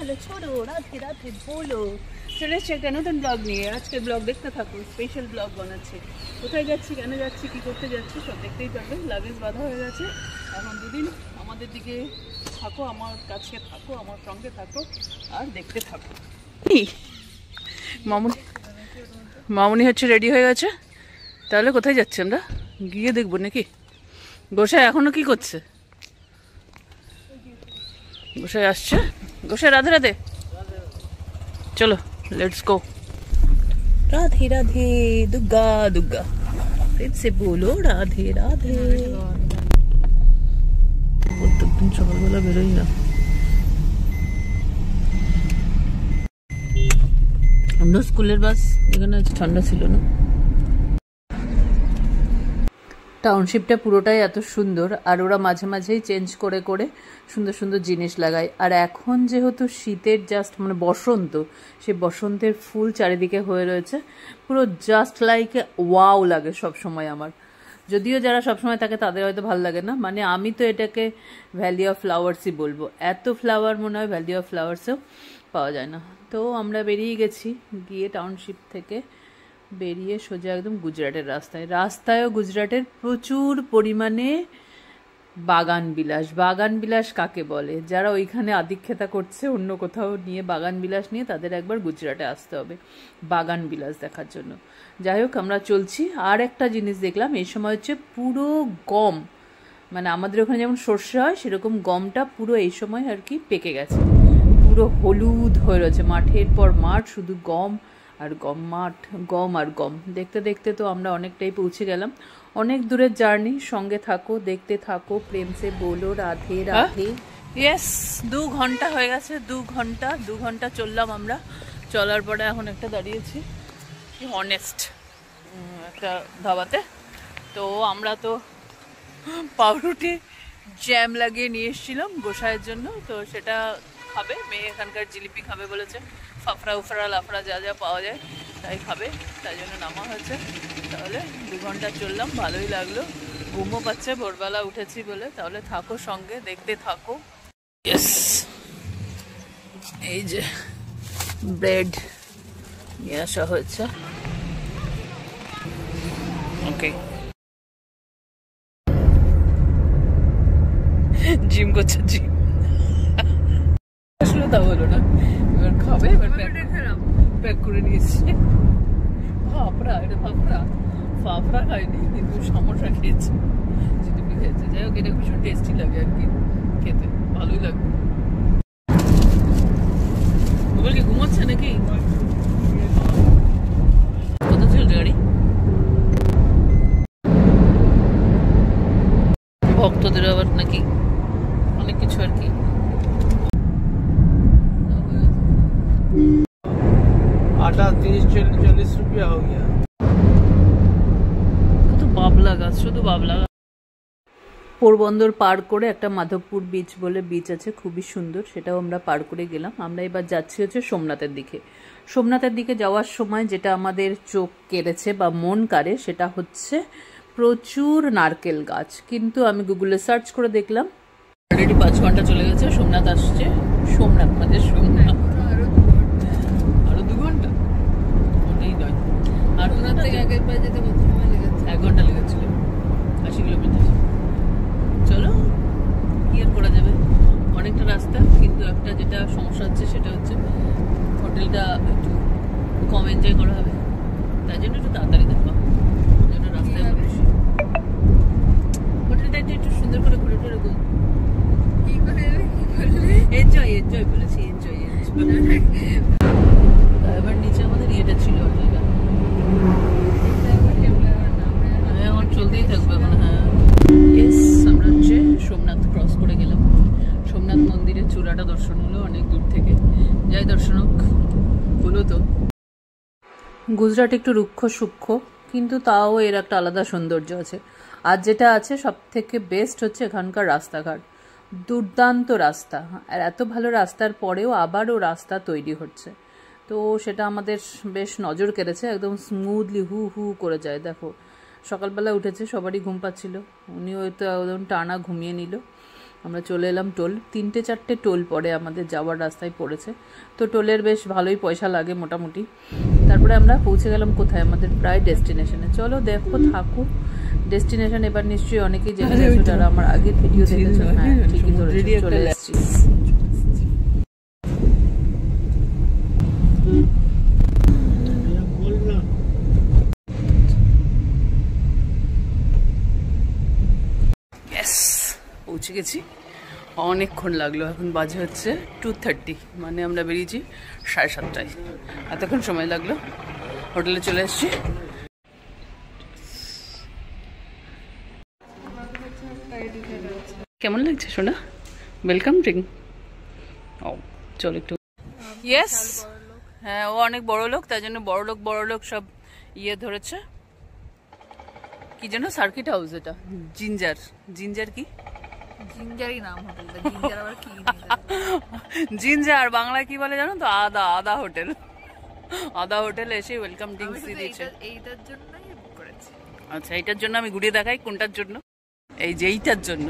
Hello ছোড়ো, Radhe Radhe বলো। চলে এসছি একটা নতুন ব্লগ নিয়ে। আজকের ব্লগ দেখতে থাকো, স্পেশাল ব্লগ বানাচ্ছি। কোথায় যাচ্ছি, কেন যাচ্ছি, কী করতে যাচ্ছি সব দেখতেই পারবে। লাগেজ বাঁধা হয়ে গেছে। এখন দুদিন আমাদের দিকে থাকো, আমার কাছে থাকো, আমার সঙ্গে থাকো আর দেখতে থাকো। মামুনি মামুনি হচ্ছে রেডি হয়ে গেছে। তাহলে কোথায় যাচ্ছি আমরা, গিয়ে দেখবো নাকি? গোসাই এখনো কি করছে? গোসাই আসছে। গোসাই রাধে রাধে, চলো লেটস গো। রাধে রাধে, দুর্গা দুর্গা, फिर से बोलो রাধে রাধে। প্রত্যেকদিন সকালবেলা বেরোই না। আমরা স্কুলের বাস, এখানে ঠান্ডা ছিল না। টাউনশিপটা পুরোটাই এত সুন্দর, আর ওরা মাঝে মাঝেই চেঞ্জ করে করে সুন্দর সুন্দর জিনিস লাগায়। আর এখন যেহেতু শীতের জাস্ট মানে বসন্ত, সেই বসন্তের ফুল চারিদিকে হয়ে রয়েছে, পুরো জাস্ট লাইক ওয়াও লাগে সব সময় আমার। যদিও যারা সবসময় থাকে তাদের হয়তো ভালো লাগে না, মানে আমি তো এটাকে ভ্যালি অফ ফ্লাওয়ার্সই বলবো। এত ফ্লাওয়ার মনে হয় ভ্যালি অফ ফ্লাওয়ার্সেও পাওয়া যায় না। তো আমরা বেরিয়ে গেছি, গিয়ে টাউনশিপ থেকে বেরিয়ে সোজা একদম গুজরাটের রাস্তায়। রাস্তায়ও গুজরাটের প্রচুর পরিমাণে বাগান বিলাস। বাগান বিলাস কাকে বলে? যারা ওইখানে আদিক্ষেতা করছে অন্য কোথাও নিয়ে বাগান বিলাস নিয়ে, তাদের একবার গুজরাটে আসতে হবে বাগান বিলাস দেখার জন্য। যাই হোক, আমরা চলছি। আর একটা জিনিস দেখলাম, এই সময় হচ্ছে পুরো গম, মানে আমাদের ওখানে যেমন সর্ষে হয় সেরকম গমটা পুরো এই সময় আর কি পেকে গেছে, পুরো হলুদ হয়ে রয়েছে। মাঠের পর মাঠ, শুধু গম আর গম, মাঠ গম আর গম। দেখতে দেখতে তো আমরা অনেকটাই পৌঁছে গেলাম। অনেক দূরের জার্নি, সঙ্গে থাকো, দেখতে থাকো। প্রেম সে বলো রাধে রাধে। ইয়েস, 2 ঘন্টা হয়ে গেছে। 2 ঘন্টা চললাম আমরা। চলার পরে এখন একটা দাঁড়িয়েছি অনেস্ট একটা ধাবাতে। তো আমরা তো পাউরুটি জ্যাম লাগিয়ে নিয়ে এসেছিলাম গোসাইয়ের জন্য, তো সেটা খাবে মেয়ে। এখানকার জিলিপি খাবে বলেছে, ফাফড়া উফড়া লাফড়া যা যা পাওয়া যায় তাই খাবে, তাই জন্য নামা হয়েছে। তাহলে 2 ঘন্টা চললাম, ভালোই লাগলো। ঘুমও পাচ্ছে, ভোরবেলা উঠেছি বলে। তাহলে থাকো সঙ্গে, দেখতে থাকো। ইয়েস, এই যে ব্রেড নিয়ে আসা হয়েছে। ওকে, জিম করছে, জিম আসলে তা হলো না। এবার খাবে, এবার প্যাক করে নিয়েছি। ফাফড়া, এটা ফাফড়া, ফাফড়া খাইনি কিন্তু সমোসা খেয়েছি, জিলিপি খেয়েছে। যাই হোক, এটা ভীষণ টেস্টি লাগে আর কি খেতে, ভালোই লাগবে। মোবাইল কি ঘুমাচ্ছে নাকি? কত চলছে গাড়ি? ভক্তদের আবার নাকি অনেক কিছু আর কি। आटा 30-40 रुपया हो गया। কত বাবলা গাছ, শুধু বাবলা গাছ। পোরবন্দর পার করে একটা মাধবপুর বিচ বলে বিচ আছে, খুবই সুন্দর, সেটাও আমরা পার করে গেলাম। আমরা এবার যাচ্ছি হচ্ছে সোমনাথের দিকে। সোমনাথের দিকে যাওয়ার সময় যেটা আমাদের চোখ কেড়েছে বা মন কাড়ে, সেটা হচ্ছে প্রচুর নারকেল গাছ। কিন্তু আমি গুগলে সার্চ করে দেখলাম অলরেডি 5 ঘন্টা চলে গেছে। সোমনাথ আসছে, সোমনাথ মানে সোমনাথ, আরো 2 ঘন্টা ওটাই নয়। আর ওনার থেকে আগের যেতে 1 ঘন্টা লেগেছিল, 80 কিলোমিটার। চলো, কি আর করা যাবে, অনেকটা রাস্তা। কিন্তু একটা যেটা সমস্যা হচ্ছে সেটা হচ্ছে হোটেলটা একটু কম এনজয় করা হবে, তাই জন্য একটু তাড়াতাড়ি দেখবা। জন্য রাস্তায় হোটেলটা একটু সুন্দর করে ঘুরে ঘুরে এনজয় এনজয় বলেছি, এনজয়। এবার নিচে আমাদের ইয়েটা ছিল হোটেলটা, এখন চলতেই থাকবে এখন। হ্যাঁ, ইয়েস, আমরা হচ্ছে সোমনাথ ক্রস করে গেলাম। সোমনাথ মন্দিরের চূড়াটা দর্শন হলো অনেক দূর থেকে। যাই দর্শন হোক, হলো তো। গুজরাট একটু রুক্ষ সূক্ষ্ম, কিন্তু তাও এর একটা আলাদা সৌন্দর্য আছে। আর যেটা আছে সব থেকে বেস্ট হচ্ছে এখানকার রাস্তাঘাট। দুর্দান্ত রাস্তা, আর এত ভালো রাস্তার পরেও আবারও রাস্তা তৈরি হচ্ছে, তো সেটা আমাদের বেশ নজর কেড়েছে। একদম স্মুথলি হু হু করে যায়। দেখো, সকালবেলা উঠেছে, সবারই ঘুম পাচ্ছিল, উনিও তো একদম টানা ঘুমিয়ে নিল। আমরা চলে এলাম টোল, 3-4টে টোল পরে আমাদের যাওয়ার রাস্তায় পড়েছে, তো টোলের বেশ ভালোই পয়সা লাগে মোটামুটি। তারপরে আমরা পৌঁছে গেলাম কোথায়, আমাদের প্রায় ডেস্টিনেশনে। চলো দেখো থাকো ডেস্টিনেশন। এবার নিশ্চয়ই অনেকেই জেনে গেছো যারা আমার আগের ভিডিও দেখেছো। হ্যাঁ ঠিকই ধরেছো, চলে এসেছি। পৌঁছে গেছি, অনেকক্ষণ লাগলো। এখন বাজে হচ্ছে 2:30, মানে আমরা বেরিয়েছি 7:30টায়। এতক্ষণ সময় লাগলো, হোটেলে চলে এসেছি। কেমন লাগছে সোনা? Welcome drink. ও চল একটু। ইয়েস, হ্যাঁ ও অনেক বড় লোক, তাই জন্য বড় লোক সব ইয়ে ধরেছে। কি যেন সার্কিট হাউস, এটা জিঞ্জার। জিঞ্জার কি? জিঞ্জারই নাম হোটেলটা। জিঞ্জার আবার কি? জিঞ্জার বাংলায় কি বলে জানো তো? আদা হোটেল। আদা হোটেল এসে ওয়েলকাম ড্রিঙ্কস দিয়েছে। এইটার জন্যই বুক করেছি। আচ্ছা, এইটার জন্য আমি ঘুরিয়ে দেখাই কোনটার জন্য। এই যে এইটার জন্য,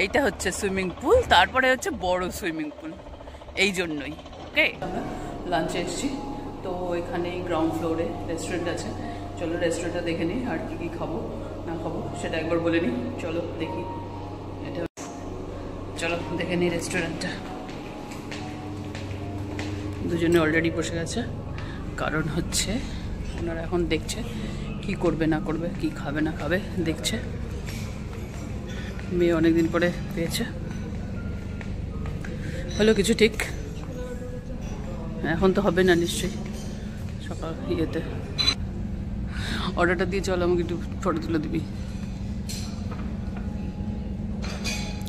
এইটা হচ্ছে সুইমিং পুল, তারপরে হচ্ছে বড় সুইমিং পুল, এই জন্যই। ওকে, লাঞ্চে এসেছি তো এখানে গ্রাউন্ড ফ্লোরে রেস্টুরেন্ট আছে। চলো রেস্টুরেন্টটা দেখে নিই, আর কি খাবো না খাবো সেটা একবার বলে নিই। চলো দেখি, এটা চলো দেখে নিই রেস্টুরেন্টটা। দুজনে অলরেডি বসে গেছে, কারণ হচ্ছে ওনারা এখন দেখছে কি করবে না করবে, কি খাবে না খাবে দেখছে। মেয়ে অনেকদিন পরে পেয়েছে, হলো কিছু ঠিক। এখন তো হবে না নিশ্চয়ই, সকাল ইয়েতে অর্ডারটা দিয়ে চলো আমাকে একটু ফটো তুলে দিবি।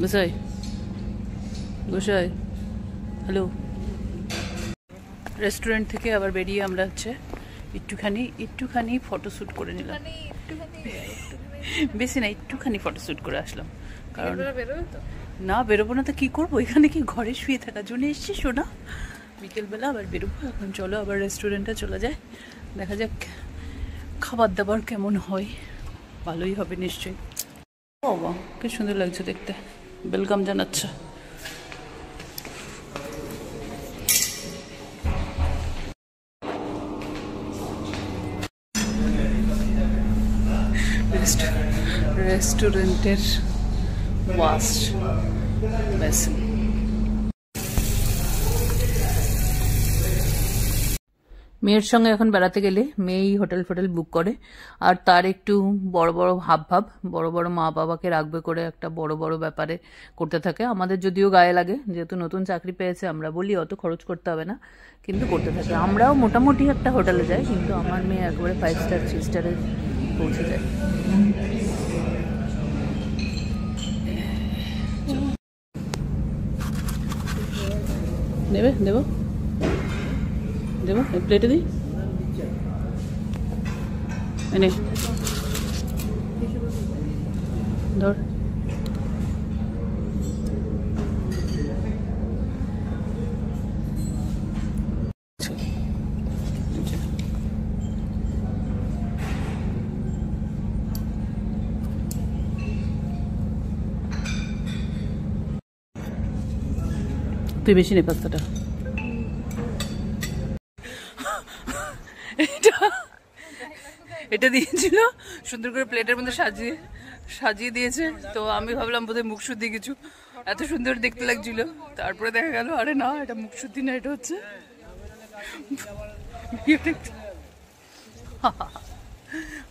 গোসাই গোসাই হ্যালো। রেস্টুরেন্ট থেকে আবার বেরিয়ে আমরা হচ্ছে একটুখানি ফটোশ্যুট করে নিলাম। বেশি না, একটুখানি ফটোশ্যুট করে আসলাম। কারণ না বেরোবো না তো কি করবো, এখানে কি ঘরে শুয়ে থাকার জন্য এসছি শোনা। বিকেলবেলা আবার বেরোবো। এখন চলো আবার রেস্টুরেন্টে চলে যায়, দেখা যাক খাবার দাবার কেমন হয়। ভালোই হবে নিশ্চয়ই। বাবা কি সুন্দর লাগছে দেখতে, ওয়েলকাম জানাচ্ছে। রেস্টুরেন্টের ওয়াশ বেসিন। মেয়ের সঙ্গে এখন বেড়াতে গেলে মেয়েই হোটেল ফোটেল বুক করে, আর তার একটু বড় ভাব বড় মা বাবাকে রাখবে করে একটা বড় ব্যাপারে করতে থাকে। আমাদের যদিও গায়ে লাগে, যেহেতু নতুন চাকরি পেয়েছে আমরা বলি অত খরচ করতে হবে না, কিন্তু করতে থাকে। আমরাও মোটামুটি একটা হোটেলে যাই, কিন্তু আমার মেয়ে একেবারে 5 স্টার 3 স্টারে পৌঁছে যায়। দেবো এক প্লেটে দিই, এনে ধর। তুই বেশি নে পাস্তাটা। এটা দিয়েছিল সুন্দর করে প্লেটের মধ্যে সাজিয়ে দিয়েছে, তো আমি ভাবলাম বোধহয় মুখশুদ্ধি কিছু, এত সুন্দর দেখতে লাগছিল। তারপরে দেখা গেল আরে না, এটা মুখশুদ্ধি না, এটা হচ্ছে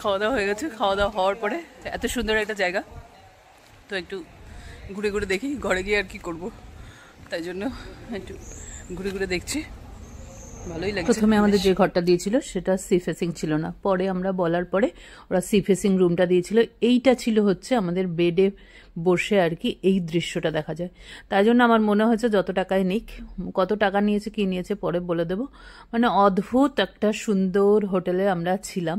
খাওয়া দাওয়া হয়ে গেছে। খাওয়া দাওয়া হওয়ার পরে এত সুন্দর একটা জায়গা, তো একটু ঘুরে দেখি, ঘরে গিয়ে আর কি করবো, তাই জন্য একটু ঘুরে দেখছি। ভালোই লাগছে। প্রথমে আমাদের যে ঘরটা দিয়েছিল সেটা সি ফেসিং ছিল না, পরে আমরা বলার পরে ওরা সি ফেসিং রুমটা দিয়েছিল। এইটা ছিল হচ্ছে আমাদের বেডে বসে আর কি এই দৃশ্যটা দেখা যায়। তাই জন্য আমার মনে হয়েছে যত টাকায় নিক, কত টাকা নিয়েছে কি নিয়েছে পরে বলে দেবো। মানে অদ্ভুত একটা সুন্দর হোটেলে আমরা ছিলাম,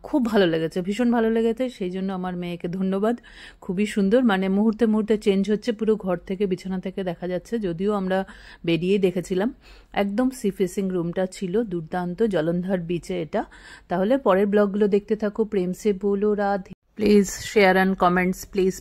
খুব ভালো লেগেছে, ভীষণ ভালো লেগেছে। সেই জন্য আমার মেয়েকে ধন্যবাদ। খুবই সুন্দর, মানে মুহূর্তে চেঞ্জ হচ্ছে, পুরো ঘর থেকে বিছানা থেকে দেখা যাচ্ছে। যদিও আমরা বেরিয়েই দেখেছিলাম, একদম সি ফেসিং রুমটা ছিল দুর্দান্ত, জলন্ধর বিচে এটা। তাহলে পরের ব্লগগুলো দেখতে থাকো। প্রেম সে বলো Radhe. Please share and comments, please.